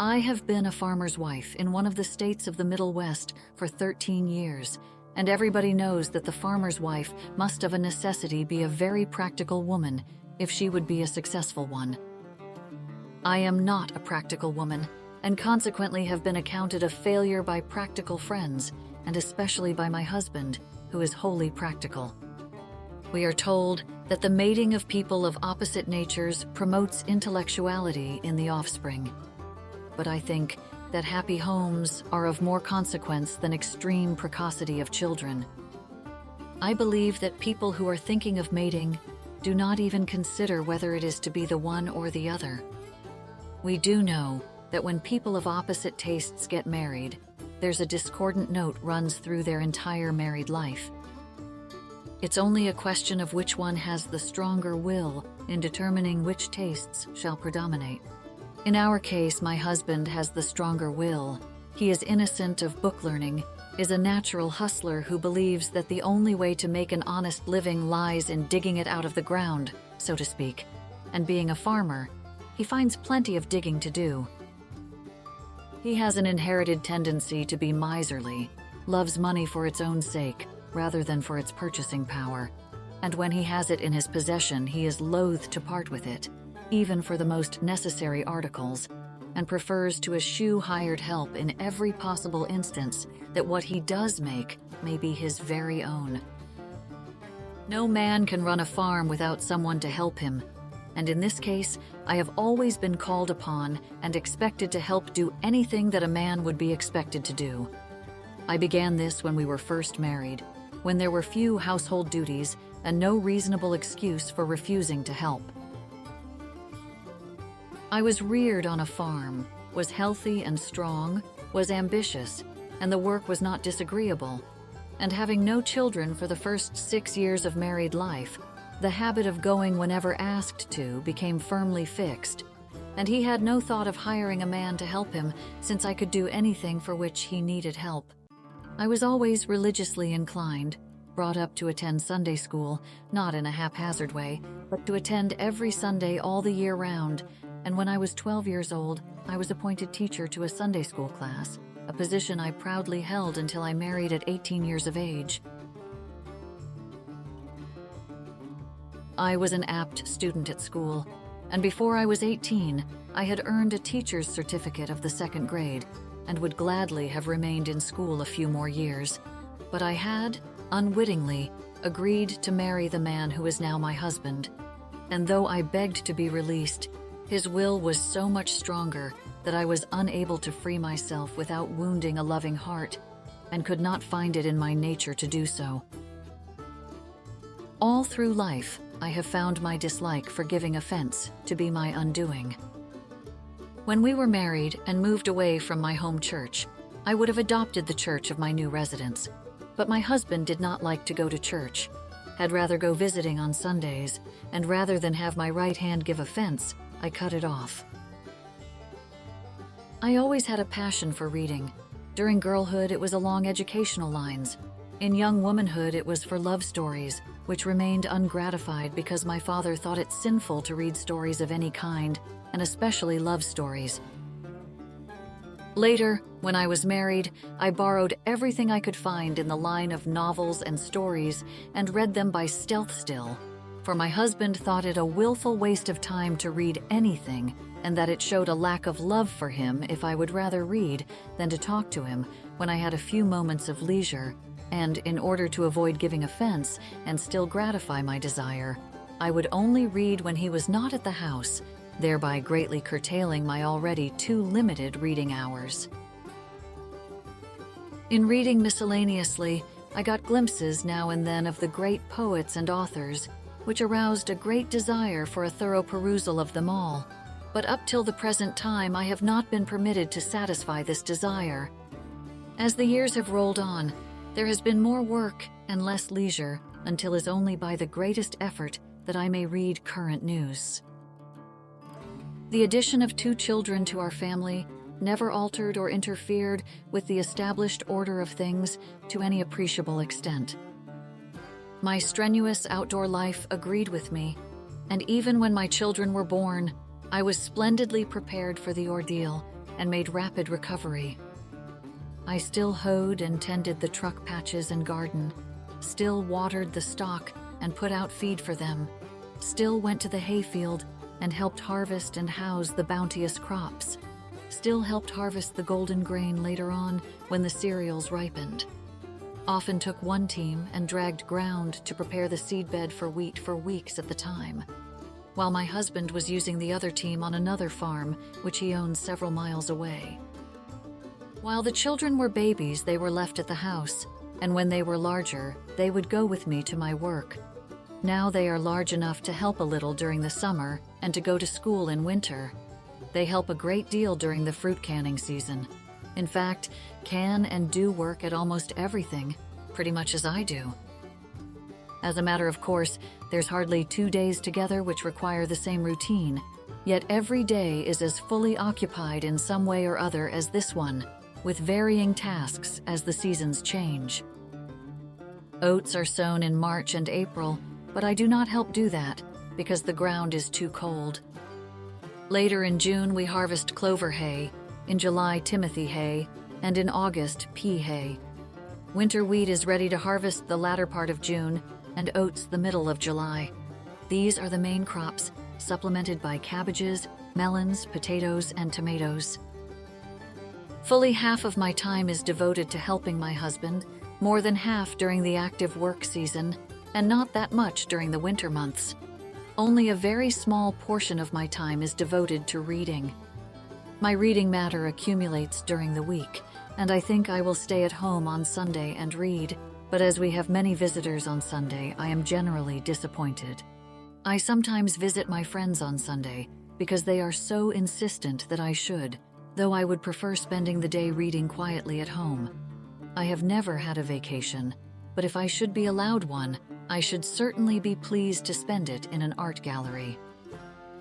I have been a farmer's wife in one of the states of the Middle West for 13 years, and everybody knows that the farmer's wife must of a necessity be a very practical woman if she would be a successful one. I am not a practical woman, and consequently have been accounted a failure by practical friends, and especially by my husband, who is wholly practical. We are told that the mating of people of opposite natures promotes intellectuality in the offspring. But I think that happy homes are of more consequence than extreme precocity of children. I believe that people who are thinking of mating do not even consider whether it is to be the one or the other. We do know that when people of opposite tastes get married, there's a discordant note runs through their entire married life. It's only a question of which one has the stronger will in determining which tastes shall predominate. In our case, my husband has the stronger will. He is innocent of book learning, is a natural hustler who believes that the only way to make an honest living lies in digging it out of the ground, so to speak. And being a farmer, he finds plenty of digging to do. He has an inherited tendency to be miserly, loves money for its own sake, rather than for its purchasing power. And when he has it in his possession, he is loath to part with it, even for the most necessary articles, and prefers to eschew hired help in every possible instance that what he does make may be his very own. No man can run a farm without someone to help him, and in this case, I have always been called upon and expected to help do anything that a man would be expected to do. I began this when we were first married, when there were few household duties and no reasonable excuse for refusing to help. I was reared on a farm, was healthy and strong, was ambitious, and the work was not disagreeable. And having no children for the first 6 years of married life, the habit of going whenever asked to became firmly fixed, and he had no thought of hiring a man to help him, since I could do anything for which he needed help. I was always religiously inclined, brought up to attend Sunday school, not in a haphazard way, but to attend every Sunday all the year round, and when I was 12 years old, I was appointed teacher to a Sunday school class, a position I proudly held until I married at 18 years of age. I was an apt student at school, and before I was 18, I had earned a teacher's certificate of the 2nd grade, and would gladly have remained in school a few more years. But I had, unwittingly, agreed to marry the man who is now my husband, and though I begged to be released, his will was so much stronger that I was unable to free myself without wounding a loving heart, and could not find it in my nature to do so. All through life, I have found my dislike for giving offense to be my undoing. When we were married and moved away from my home church, I would have adopted the church of my new residence, but my husband did not like to go to church, had rather go visiting on Sundays, and rather than have my right hand give offense, I cut it off. I always had a passion for reading. During girlhood, it was along educational lines. In young womanhood, it was for love stories, which remained ungratified because my father thought it sinful to read stories of any kind, and especially love stories. Later, when I was married, I borrowed everything I could find in the line of novels and stories and read them by stealth still, for my husband thought it a willful waste of time to read anything, and that it showed a lack of love for him if I would rather read than to talk to him when I had a few moments of leisure, and in order to avoid giving offense and still gratify my desire, I would only read when he was not at the house, thereby greatly curtailing my already too limited reading hours. In reading miscellaneously, I got glimpses now and then of the great poets and authors, which aroused a great desire for a thorough perusal of them all. But up till the present time, I have not been permitted to satisfy this desire. As the years have rolled on, there has been more work and less leisure, until it is only by the greatest effort that I may read current news. The addition of 2 children to our family never altered or interfered with the established order of things to any appreciable extent. My strenuous outdoor life agreed with me, and even when my children were born, I was splendidly prepared for the ordeal, and made rapid recovery. I still hoed and tended the truck patches and garden, still watered the stock and put out feed for them, still went to the hayfield and helped harvest and house the bounteous crops, still helped harvest the golden grain later on when the cereals ripened. Often took one team and dragged ground to prepare the seedbed for wheat for weeks at the time, while my husband was using the other team on another farm, which he owns several miles away. While the children were babies, they were left at the house, and when they were larger, they would go with me to my work. Now they are large enough to help a little during the summer and to go to school in winter. They help a great deal during the fruit canning season. In fact, can and do work at almost everything, pretty much as I do. As a matter of course, there's hardly 2 days together which require the same routine, yet every day is as fully occupied in some way or other as this one, with varying tasks as the seasons change. Oats are sown in March and April, but I do not help do that because the ground is too cold. Later in June, we harvest clover hay, in July, timothy hay, and in August, pea hay. Winter wheat is ready to harvest the latter part of June, and oats the middle of July. These are the main crops, supplemented by cabbages, melons, potatoes, and tomatoes. Fully half of my time is devoted to helping my husband, more than half during the active work season, and not that much during the winter months. Only a very small portion of my time is devoted to reading. My reading matter accumulates during the week, and I think I will stay at home on Sunday and read, but as we have many visitors on Sunday, I am generally disappointed. I sometimes visit my friends on Sunday because they are so insistent that I should, though I would prefer spending the day reading quietly at home. I have never had a vacation, but if I should be allowed one, I should certainly be pleased to spend it in an art gallery.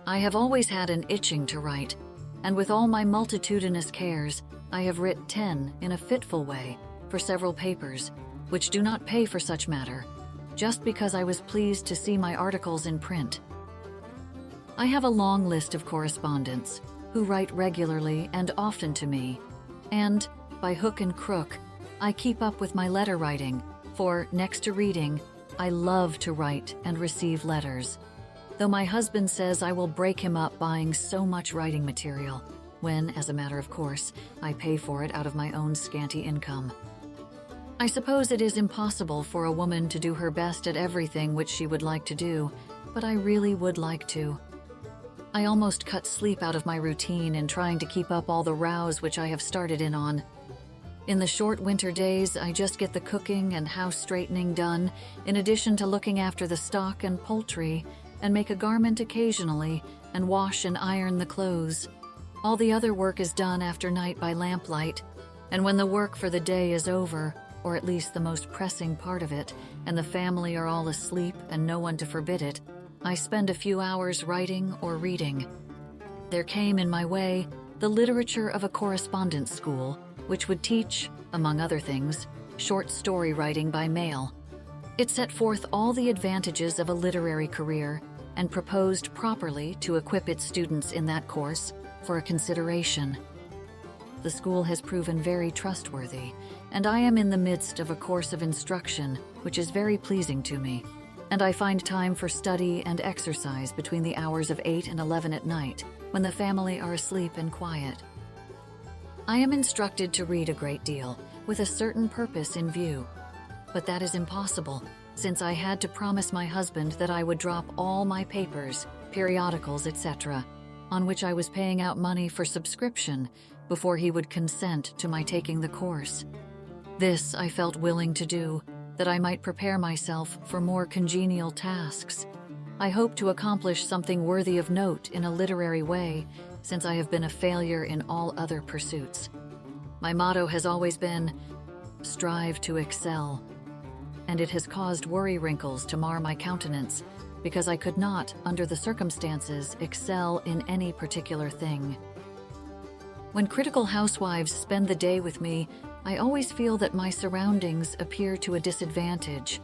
I have always had an itching to write, and with all my multitudinous cares, I have writ 10 in a fitful way for several papers, which do not pay for such matter, just because I was pleased to see my articles in print. I have a long list of correspondents who write regularly and often to me, and, by hook and crook, I keep up with my letter writing, for, next to reading, I love to write and receive letters, though my husband says I will break him up buying so much writing material, when, as a matter of course, I pay for it out of my own scanty income. I suppose it is impossible for a woman to do her best at everything which she would like to do, but I really would like to. I almost cut sleep out of my routine in trying to keep up all the rows which I have started in on. In the short winter days, I just get the cooking and house straightening done, in addition to looking after the stock and poultry, and make a garment occasionally, and wash and iron the clothes. All the other work is done after night by lamplight, and when the work for the day is over, or at least the most pressing part of it, and the family are all asleep and no one to forbid it, I spend a few hours writing or reading. There came in my way the literature of a correspondence school, which would teach, among other things, short story writing by mail. It set forth all the advantages of a literary career and proposed properly to equip its students in that course for a consideration. The school has proven very trustworthy, and I am in the midst of a course of instruction which is very pleasing to me, and I find time for study and exercise between the hours of 8 and 11 at night, when the family are asleep and quiet. I am instructed to read a great deal, with a certain purpose in view. But that is impossible, since I had to promise my husband that I would drop all my papers, periodicals, etc., on which I was paying out money for subscription before he would consent to my taking the course. This I felt willing to do, that I might prepare myself for more congenial tasks. I hope to accomplish something worthy of note in a literary way, since I have been a failure in all other pursuits. My motto has always been, strive to excel, and it has caused worry wrinkles to mar my countenance, because I could not, under the circumstances, excel in any particular thing. When critical housewives spend the day with me, I always feel that my surroundings appear to a disadvantage.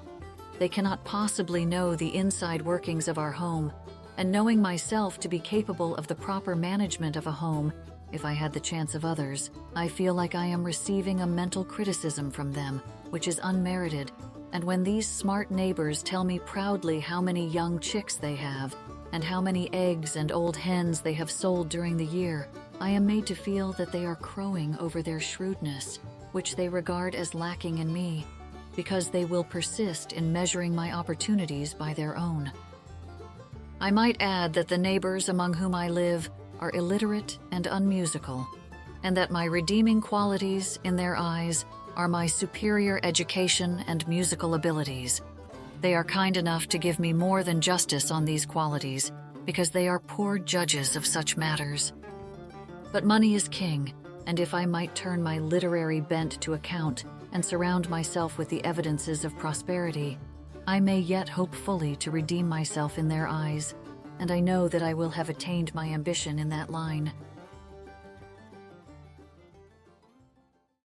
They cannot possibly know the inside workings of our home, and knowing myself to be capable of the proper management of a home, if I had the chance of others, I feel like I am receiving a mental criticism from them, which is unmerited. And when these smart neighbors tell me proudly how many young chicks they have, and how many eggs and old hens they have sold during the year, I am made to feel that they are crowing over their shrewdness, which they regard as lacking in me, because they will persist in measuring my opportunities by their own. I might add that the neighbors among whom I live are illiterate and unmusical, and that my redeeming qualities in their eyes are my superior education and musical abilities. They are kind enough to give me more than justice on these qualities, because they are poor judges of such matters. But money is king, and if I might turn my literary bent to account and surround myself with the evidences of prosperity, I may yet hope fully to redeem myself in their eyes, and I know that I will have attained my ambition in that line.